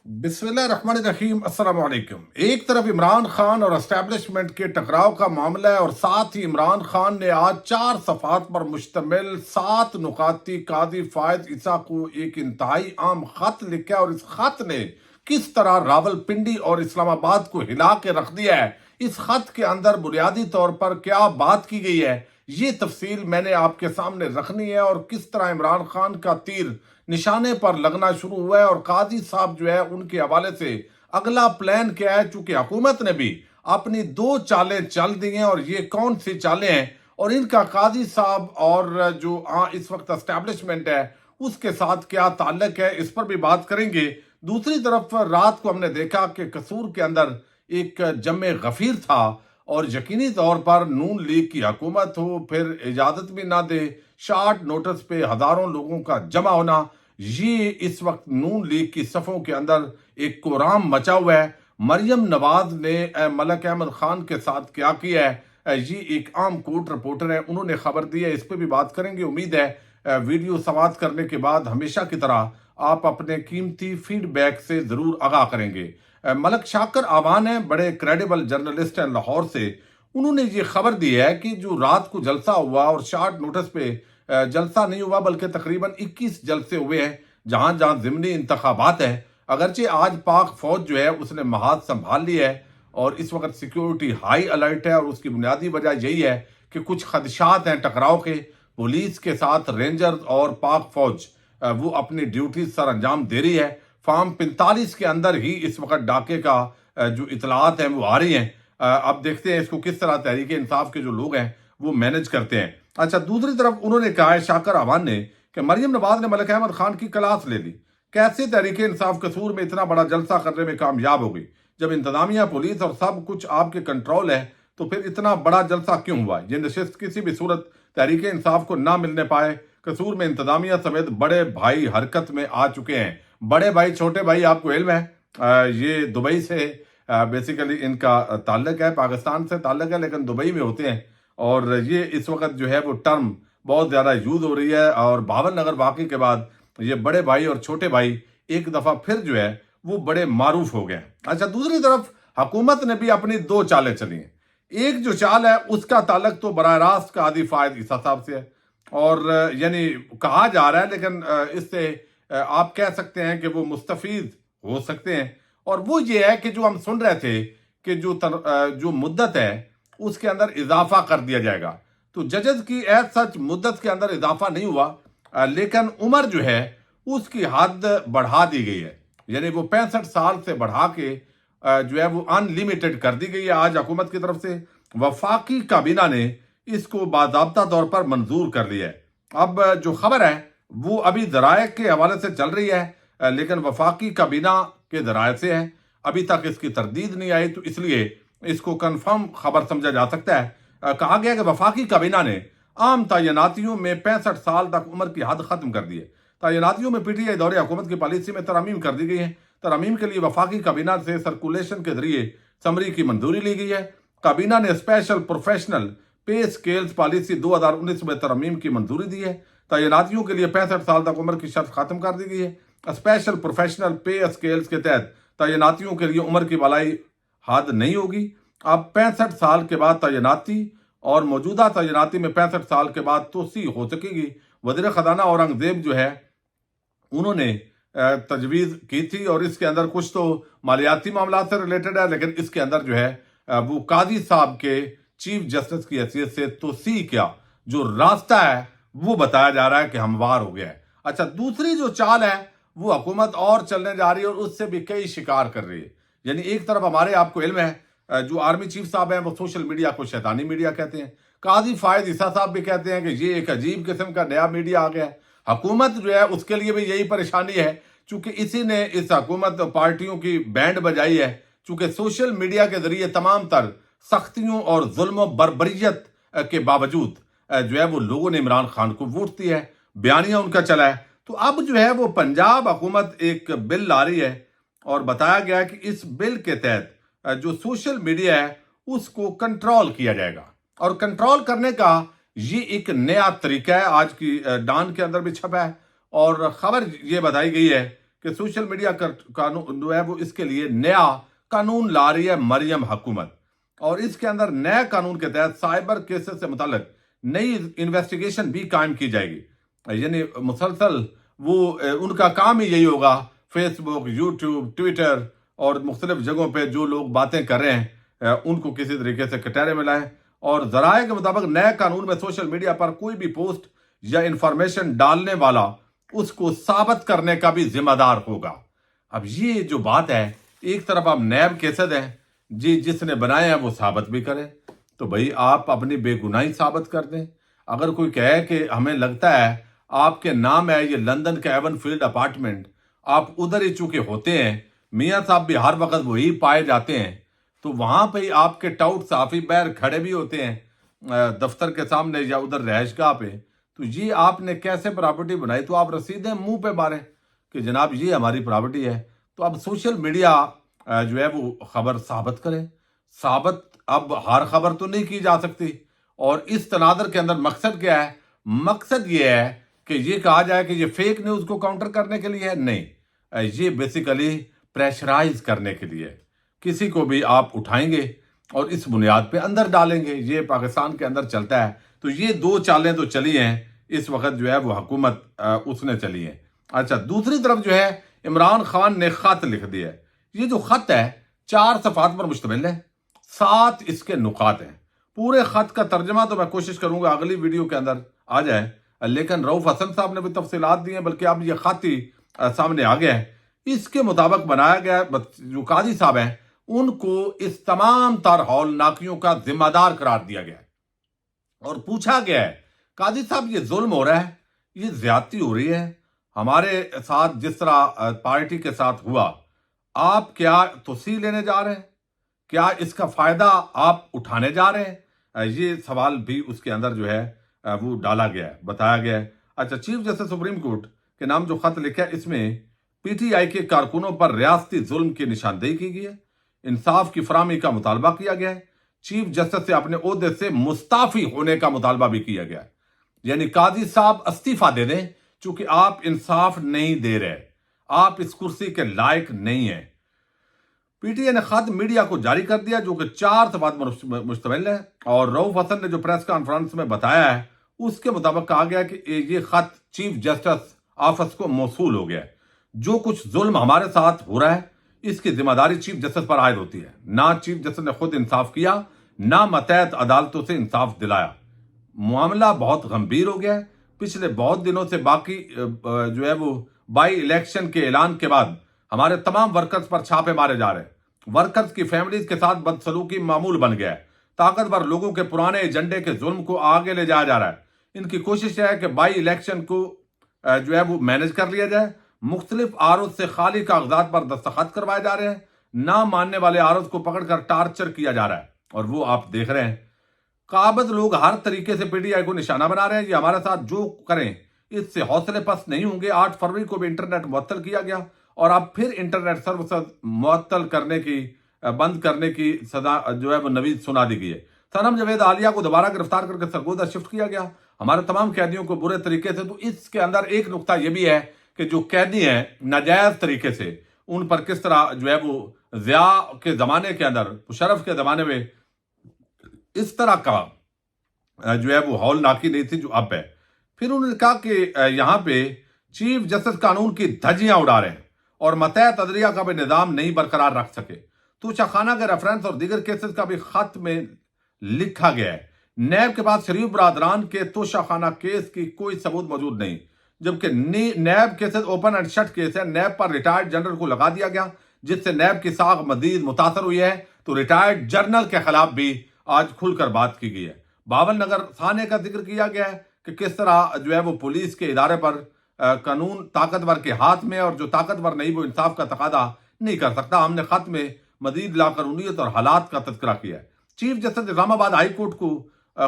बिस्मिल्लाह रहमान रहीम। अस्सलाम वालेकुम। एक तरफ इमरान खान और एस्टेब्लिशमेंट के टकराव का मामला है और साथ ही इमरान खान ने आज 4 सफ़ात पर मुश्तमिल 7 नुकाती कादी फायद ईसा को एक इंतहाई आम खत लिखा है और इस खत ने किस तरह रावलपिंडी और इस्लामाबाद को हिला के रख दिया है, इस खत के अंदर बुनियादी तौर पर क्या बात की गई है, ये तफसील मैंने आपके सामने रखनी है और किस तरह इमरान खान का तीर निशाने पर लगना शुरू हुआ है और काजी साहब जो है उनके हवाले से अगला प्लान क्या है। चूंकि हुकूमत ने भी अपनी 2 चालें चल दी हैं और ये कौन सी चालें हैं और इनका काजी साहब और जो इस वक्त एस्टैब्लिशमेंट है उसके साथ क्या ताल्लुक है, इस पर भी बात करेंगे। दूसरी तरफ रात को हमने देखा कि कसूर के अंदर एक जमे गफीर था और यकीनी तौर पर नून लीग की हुकूमत हो, फिर इजाज़त भी ना दे, शार्ट नोटिस पे हज़ारों लोगों का जमा होना, ये इस वक्त नून लीग की सफ़ों के अंदर एक कोराम मचा हुआ है। मरियम नवाज ने मलक अहमद खान के साथ क्या किया है, ये एक आम कोर्ट रिपोर्टर है, उन्होंने खबर दी है, इस पर भी बात करेंगे। उम्मीद है वीडियो समाप्त करने के बाद हमेशा की तरह आप अपने कीमती फीडबैक से ज़रूर आगाह करेंगे। मलक शाकर आवान है, बड़े क्रेडिबल जर्नलिस्ट हैं लाहौर से, उन्होंने ये खबर दी है कि जो रात को जलसा हुआ और शार्ट नोटिस पे जलसा नहीं हुआ बल्कि तकरीबन 21 जलसे हुए हैं जहां जहां ज़िमनी इंतखाबात है। अगरचे आज पाक फौज जो है उसने महाज संभाल लिया है और इस वक्त सिक्योरिटी हाई अलर्ट है और उसकी बुनियादी वजह यही है कि कुछ खदशात हैं टकराव के। पुलिस के साथ रेंजर्स और पाक फौज वो अपनी ड्यूटी सर अंजाम दे रही है। फार्म 45 के अंदर ही इस वक्त डाके का जो इतलात हैं वो आ रही हैं। अब देखते हैं इसको किस तरह तहरीक इंसाफ के जो लोग हैं वो मैनेज करते हैं। अच्छा, दूसरी तरफ उन्होंने कहा है शाकर आवान ने कि मरियम नवाज ने मलिक अहमद खान की क्लास ले ली। कैसे तहरीक इंसाफ कसूर में इतना बड़ा जलसा करने में कामयाब हो गई? जब इंतजामिया पुलिस और सब कुछ आपके कंट्रोल है तो फिर इतना बड़ा जलसा क्यों हुआ? ये नशिस्त किसी भी सूरत तहरीक इंसाफ को ना मिलने पाए। कसूर में इंतजामिया समेत बड़े भाई हरकत में आ चुके हैं। बड़े भाई छोटे भाई आपको इल्म है, ये दुबई से बेसिकली इनका ताल्लुक है, पाकिस्तान से ताल्लुक है लेकिन दुबई में होते हैं और ये इस वक्त जो है वो टर्म बहुत ज़्यादा यूज हो रही है और बावन नगर वाक़े के बाद ये बड़े भाई और छोटे भाई एक दफ़ा फिर जो है वो बड़े मारूफ हो गए। अच्छा, दूसरी तरफ हुकूमत ने भी अपनी 2 चालें चली हैं। एक जो चाल है उसका ताल्लुक तो बराह रास्त कादी फायद ईसा साहब से है और यानी कहा जा रहा है लेकिन इससे आप कह सकते हैं कि वो मुस्तफीद हो सकते हैं और वो ये है कि जो हम सुन रहे थे कि जो मुद्दत है उसके अंदर इजाफा कर दिया जाएगा। तो जजेस की एज सच मुद्दत के अंदर इजाफा नहीं हुआ लेकिन उम्र जो है उसकी हद बढ़ा दी गई है, यानी वो 65 साल से बढ़ा के जो है वो अनलिमिटेड कर दी गई है आज हुकूमत की तरफ से। वफाकी काबीना ने इसको बाज़ाब्ता तौर पर मंजूर कर लिया है। अब जो खबर है वो अभी ज़राए के हवाले से चल रही है लेकिन वफाकी काबीना के ज़राए से है, अभी तक इसकी तरदीद नहीं आई तो इसलिए इसको कंफर्म खबर समझा जा सकता है। कहा गया कि वफाकी काबीना ने आम तैनातियों में 65 साल तक उम्र की हद खत्म कर दी है। तैनातियों में पीटीआई दौरे हुकूमत की पॉलिसी में तरमीम कर दी गई है। तरमीम के लिए वफाकी काबीना से सर्कुलेशन के जरिए समरी की मंजूरी ली गई है। काबीना ने स्पेशल प्रोफेशनल पे स्केल्स पॉलिसी 2019 में तरमीम की मंजूरी दी है। तैनातियों के लिए 65 साल तक उम्र की शर्त खत्म कर दी गई है। स्पेशल प्रोफेशनल पे स्केल्स के तहत तैनातियों के लिए उम्र की बलाई हद नहीं होगी। अब 65 साल के बाद तैनाती और मौजूदा तैनाती में 65 साल के बाद तोसी हो सकेगी। वज़ीर ख़जाना औरंगज़ेब जो है उन्होंने तजवीज़ की थी और इसके अंदर कुछ तो मालियाती मामला से रिलेटेड है लेकिन इसके अंदर जो है वो काजी साहब के चीफ जस्टिस की हैसियत से तोसी का जो रास्ता है वो बताया जा रहा है कि हमवार हो गया है। अच्छा, दूसरी जो चाल है वो हुकूमत और चलने जा रही है और उससे भी कई शिकार कर रही है। यानी एक तरफ हमारे आपको इल्म है जो आर्मी चीफ साहब हैं वो सोशल मीडिया को शैतानी मीडिया कहते हैं। काजी फायद ईसा साहब भी कहते हैं कि ये एक अजीब किस्म का नया मीडिया आ गया है। हुकूमत जो है उसके लिए भी यही परेशानी है चूंकि इसी ने इस हुकूमत पार्टियों की बैंड बजाई है। चूंकि सोशल मीडिया के जरिए तमाम तर सख्तियों और जुल्म बर्बरियत के बावजूद जो है वो लोगों ने इमरान खान को वोट दिया है, बयानिया उनका चला है। तो अब जो है वो पंजाब हुकूमत एक बिल ला रही है और बताया गया है कि इस बिल के तहत जो सोशल मीडिया है उसको कंट्रोल किया जाएगा और कंट्रोल करने का ये एक नया तरीका है। आज की डान के अंदर भी छपा है और खबर ये बताई गई है کہ سوشل میڈیا قانون جو ہے وہ اس کے لیے نیا قانون لا رہی ہے مریم حکومت، اور اس کے اندر نئے قانون کے تحت سائبر کیسز سے متعلق نئی انویسٹیگیشن بھی قائم کی جائے گی۔ یعنی مسلسل وہ ان کا کام ہی یہی ہوگا، فیس بک، یوٹیوب، ٹویٹر اور مختلف جگہوں پہ جو لوگ باتیں کر رہے ہیں ان کو کسی طریقے سے کٹہرے میں لائیں، اور ذرائع کے مطابق نئے قانون میں سوشل میڈیا پر کوئی بھی پوسٹ یا انفارمیشن ڈالنے والا اس کو ثابت کرنے کا بھی ذمہ دار ہوگا۔ اب یہ جو بات ہے، ایک طرف آپ نیب کیسد ہیں جی، جس نے بنائے ہیں وہ ثابت بھی کرے، تو بھئی آپ اپنی بے گناہی ثابت کر دیں۔ اگر کوئی کہے کہ ہمیں لگتا ہے آپ کے نام ہے یہ لندن کا ایون فیلڈ اپارٹمنٹ، آپ ادھر ہی چونکہ ہوتے ہیں، میاں صاحب بھی ہر وقت وہی پائے جاتے ہیں، تو وہاں پہ ہی آپ کے ٹاؤٹ صحافی باہر کھڑے بھی ہوتے ہیں دفتر کے سامنے یا ادھر رہائش گاہ پہ، تو یہ آپ نے کیسے پراپرٹی بنائی؟ تو آپ رسیدیں منہ پہ ماریں کہ جناب یہ ہماری پراپرٹی ہے۔ تو اب سوشل میڈیا جو ہے وہ خبر ثابت کرے، ثابت اب ہر خبر تو نہیں کی جا سکتی، اور اس تناظر کے اندر مقصد کیا ہے؟ مقصد یہ ہے کہ یہ کہا جائے کہ یہ فیک نیوز کو کاؤنٹر کرنے کے لیے ہے؟ نہیں، یہ بیسیکلی پریشرائز کرنے کے لیے، کسی کو بھی آپ اٹھائیں گے اور اس بنیاد پہ اندر ڈالیں گے، یہ پاکستان کے اندر چلتا ہے۔ تو یہ دو چالیں تو چلی ہیں اس وقت جو ہے وہ حکومت اس نے چلی ہیں۔ اچھا، دوسری طرف جو ہے عمران خان نے خط لکھ دیا ہے۔ یہ جو خط ہے 4 صفحات پر مشتمل ہے، 7 اس کے نقاط ہیں۔ پورے خط کا ترجمہ تو میں کوشش کروں گا اگلی ویڈیو کے اندر آ جائے، لیکن رؤف حسن صاحب نے بھی تفصیلات دی ہیں، بلکہ اب یہ خط ہی سامنے آ گیا ہے۔ اس کے مطابق بنایا گیا جو قاضی صاحب ہیں ان کو اس تمام تر ہولناکیوں کا ذمہ دار قرار دیا گیا ہے، اور پوچھا گیا ہے قاضی صاحب یہ ظلم ہو رہا ہے، یہ زیادتی ہو رہی ہے ہمارے ساتھ جس طرح پارٹی کے ساتھ ہوا، آپ کیا توسیع لینے جا رہے ہیں؟ کیا اس کا فائدہ آپ اٹھانے جا رہے ہیں؟ یہ سوال بھی اس کے اندر جو ہے وہ ڈالا گیا ہے، بتایا گیا ہے۔ اچھا، چیف جسٹس سپریم کورٹ کے نام جو خط لکھا ہے اس میں پی ٹی آئی کے کارکنوں پر ریاستی ظلم کی نشاندہی کی گئی ہے، انصاف کی فراہمی کا مطالبہ کیا گیا ہے، چیف جسٹس سے اپنے عہدے سے مستعفی ہونے کا مطالبہ بھی کیا گیا ہے۔ یعنی قاضی صاحب استعفیٰ دے دیں، چونکہ آپ انصاف نہیں دے رہے، آپ اس کرسی کے لائق نہیں ہیں۔ پی ٹی آئی نے خط میڈیا کو جاری کر دیا جو کہ 4 صفحات پر مشتمل ہے، اور رؤف حسن نے جو پریس کانفرنس میں بتایا ہے اس کے مطابق کہا گیا کہ یہ خط چیف جسٹس آفس کو موصول ہو گیا ہے۔ جو کچھ ظلم ہمارے ساتھ ہو رہا ہے اس کی ذمہ داری چیف جسٹس پر عائد ہوتی ہے، نہ چیف جسٹس نے خود انصاف کیا، نہ ماتحت عدالتوں سے انصاف دلایا۔ معاملہ بہت گمبھیر ہو گیا ہے۔ پچھلے بہت دنوں سے باقی جو ہے وہ بائی الیکشن کے اعلان کے بعد ہمارے تمام ورکرز پر چھاپے مارے جا رہے ہیں، ورکرز کی فیملیز کے ساتھ بدسلوکی معمول بن گیا ہے، طاقتور لوگوں کے پرانے ایجنڈے کے ظلم کو آگے لے جایا جا رہا ہے۔ ان کی کوشش ہے کہ بائی الیکشن کو جو ہے وہ مینج کر لیا جائے، مختلف عارض سے خالی کاغذات پر دستخط کروائے جا رہے ہیں، نہ ماننے والے عارض کو پکڑ کر ٹارچر کیا جا رہا ہے، اور وہ آپ دیکھ رہے ہیں۔ قابض لوگ ہر طریقے سے پی ٹی آئی کو نشانہ بنا رہے ہیں، یہ ہمارے ساتھ جو کریں اس سے حوصلے پست نہیں ہوں گے۔ 8 فروری کو بھی انٹرنیٹ معطل کیا گیا، اور اب پھر انٹرنیٹ سروسز معطل کرنے کی بند کرنے کی سزا جو ہے وہ نوید سنا دی گئی ہے۔ صنم جاوید عالیہ کو دوبارہ گرفتار کر کے سرگودا شفٹ کیا گیا، ہمارے تمام قیدیوں کو برے طریقے سے۔ تو اس کے اندر ایک نقطہ یہ بھی ہے کہ جو قیدی ہیں ناجائز طریقے سے ان پر کس طرح جو ہے وہ ضیاء کے زمانے کے اندر، مشرف کے زمانے میں اس طرح کا جو ہے وہ ہولناکی نہیں تھی جو اب ہے۔ پھر انہوں نے کہا کہ یہاں پہ چیف جسٹس قانون کی دھجیاں اڑا رہے ہیں اور ماتحت عدلیہ کا بھی نظام نہیں برقرار رکھ سکے۔ توشہ خانہ کے ریفرنس اور دیگر کیسز کا بھی خط میں لکھا گیا ہے۔ نیب کے پاس شریف برادران کے توشہ خانہ کیس کی کوئی ثبوت موجود نہیں، جبکہ NAB cases open and shut case ہے۔ نیب پر ریٹائرڈ جنرل کو لگا دیا گیا جس سے نیب کی ساکھ مزید متاثر ہوئی ہے، تو ریٹائرڈ جنرل کے خلاف بھی آج کھل کر بات کی گئی ہے۔ باول نگر تھانے کا ذکر کیا گیا ہے کہ کس طرح جو ہے وہ پولیس کے ادارے پر قانون طاقتور کے ہاتھ میں، اور جو طاقتور نہیں وہ انصاف کا تقاضا نہیں کر سکتا۔ ہم نے خط میں مزید لاقانونیت اور حالات کا تذکرہ کیا ہے۔ چیف جسٹس اسلام آباد ہائی کورٹ کو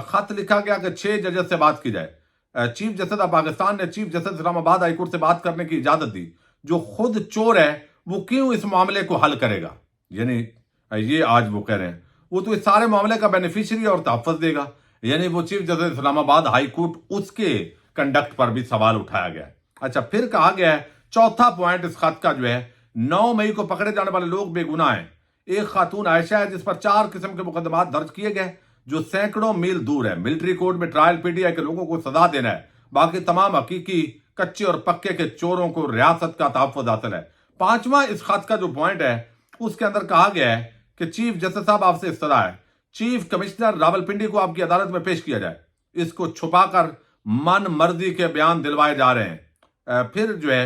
خط لکھا گیا کہ 6 ججز سے بات کی جائے۔ چیف جسٹس آف پاکستان نے چیف جسٹس اسلام آباد ہائی کورٹ سے بات کرنے کی اجازت دی۔ جو خود چور ہے وہ کیوں اس معاملے کو حل کرے گا؟ یعنی یہ آج وہ کہہ رہے ہیں وہ تو اس سارے معاملے کا بینیفیشری اور تحفظ دے گا، یعنی وہ چیف جسٹس اسلام آباد ہائی کورٹ اس کے کنڈکٹ پر بھی سوال اٹھایا گیا ہے۔ اچھا، پھر کہا گیا ہے चौथा पॉइंट इस खत का जो है, 9 मई को पकड़े जाने वाले लोग बेगुनाह हैं। एक खातून आयशा है जिस पर 4 किस्म के मुकदमात दर्ज किए गए जो सैकड़ों मील दूर है। मिलिट्री कोर्ट में ट्रायल पीटीआई के लोगों को सजा देना है, बाकी तमाम हकीकी कच्चे और पक्के के चोरों को रियासत का तहफ़्फ़ुज़ हासिल है। 5वां इस खत का जो पॉइंट है उसके अंदर कहा गया है कि चीफ जस्टिस साहब आपसे इस्तदा है, चीफ कमिश्नर रावलपिंडी को आपकी अदालत में पेश किया जाए। इसको छुपाकर मन मर्जी के बयान दिलवाए जा रहे हैं। फिर जो है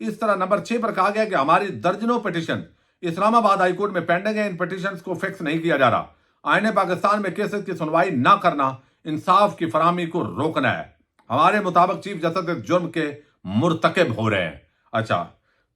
इस तरह नंबर 6 पर कहा गया कि हमारी दर्जनों पिटीशन इस्लामाबाद हाई कोर्ट में पेंडिंग है, इन पिटीशन को फिक्स नहीं किया जा रहा। आईने पाकिस्तान में केसेस की सुनवाई ना करना इंसाफ की फराहमी को रोकना है। हमारे मुताबिक चीफ जस्टिस इस जुर्म के मुर्तकिब हो रहे हैं। अच्छा,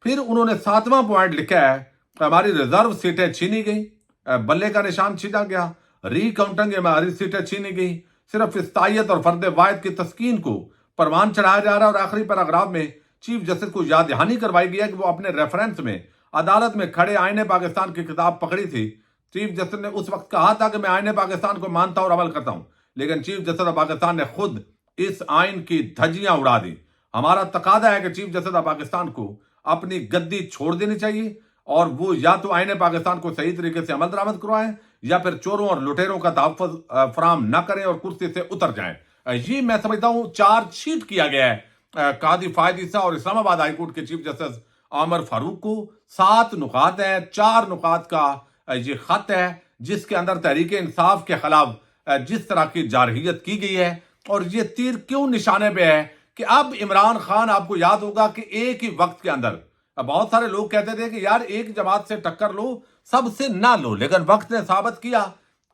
फिर उन्होंने 7वां पॉइंट लिखा है हमारी रिजर्व सीटें छीनी गई, बल्ले का निशान छीना गया, रिकाउंटिंग में हमारी सीटें छीनी गई, सिर्फ इस्तायत और फर्द वाहिद की तस्कीन को परवान चढ़ाया जा रहा है। और आखिरी पैराग्राफ में चीफ जस्टिस को याद दहानी करवाई गई है कि वो अपने रेफरेंस में अदालत में खड़े आईने पाकिस्तान की किताब पकड़ी थी। चीफ जस्टिस ने उस वक्त कहा था कि मैं आईने पाकिस्तान को मानता और अमल करता हूं, लेकिन चीफ जस्टिस ऑफ पाकिस्तान ने खुद इस आइन की धज्जियां उड़ा दी। हमारा तकादा है कि चीफ जस्टिस ऑफ पाकिस्तान को अपनी गद्दी छोड़ देनी चाहिए और वो या तो आईने पाकिस्तान को सही तरीके से अमल दरामद करवाएं या फिर चोरों और लुटेरों का तहफ़्फ़ुज़ फराहम न करें और कुर्सी से उतर जाएं। ये मैं समझता हूं चार्जशीट किया गया है कादी फायद ईसा और इस्लामाबाद हाईकोर्ट के चीफ जस्टिस आमर फारूक को। 7 नुकात हैं, 4 नुकात का ये खत है जिसके अंदर तहरीक इंसाफ के खिलाफ जिस तरह की जारहियत की गई है। और ये तीर क्यों निशाने पे है कि अब इमरान खान, आपको याद होगा कि एक ही वक्त के अंदर बहुत सारे लोग कहते थे कि यार एक जमात से टक्कर लो, सबसे ना लो, लेकिन वक्त ने साबित किया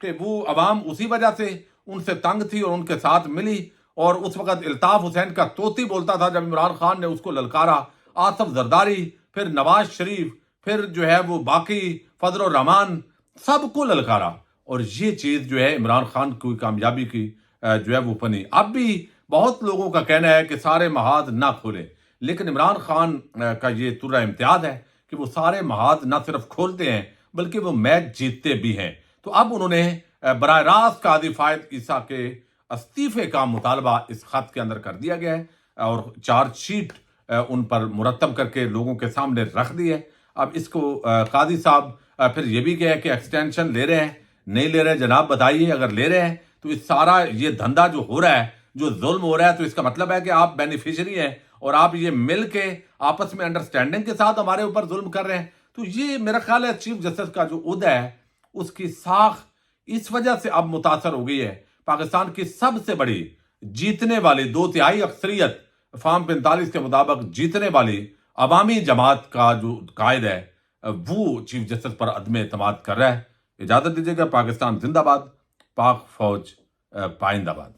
कि वो अवाम उसी वजह से उनसे तंग थी और उनके साथ मिली। और उस वक्त इल्ताफ हुसैन का तोती बोलता था जब इमरान खान ने उसको ललकारा, आसफ जरदारी, फिर नवाज शरीफ, फिर जो है वो बाकी फजल रहमान, सबको ललकारा। और ये चीज जो है इमरान खान की कामयाबी की जो है वो बनी। अब भी बहुत लोगों का कहना है कि सारे महाद ना खोले, लेकिन इमरान खान का ये तुर्रा इम्तियाज है कि वो सारे महाद ना सिर्फ खोलते हैं बल्कि वो मैच जीतते भी हैं। तो अब उन्होंने बराह रास्त कादी फायद ईसा के इस्तीफे का मुतालबा इस खत के अंदर कर दिया गया है और चार्जशीट उन पर मुरतब करके लोगों के सामने रख दी है। अब इसको कादी साहब फिर ये भी कहे कि एक्सटेंशन ले रहे हैं, नहीं ले रहे, जनाब बताइए। अगर ले रहे हैं तो इस सारा ये धंधा जो हो रहा है, जो जुल्म हो रहा है, तो इसका मतलब है कि आप बेनिफिशियरी हैं और आप ये मिल के आपस में अंडरस्टैंडिंग के साथ हमारे ऊपर जुल्म कर रहे हैं। तो ये मेरा ख्याल है चीफ जस्टिस का जो उहदा है उसकी साख इस वजह से अब मुतासर हो गई है। पाकिस्तान की सबसे बड़ी जीतने वाली 2/3 अक्सरियत फार्म 45 के मुताबिक जीतने वाली अवामी जमात का जो कायद है वो चीफ जस्टिस पर अदम एतमाद कर रहा है। इजाजत दीजिएगा। पाकिस्तान जिंदाबाद, पाक फौज पाइंदाबाद।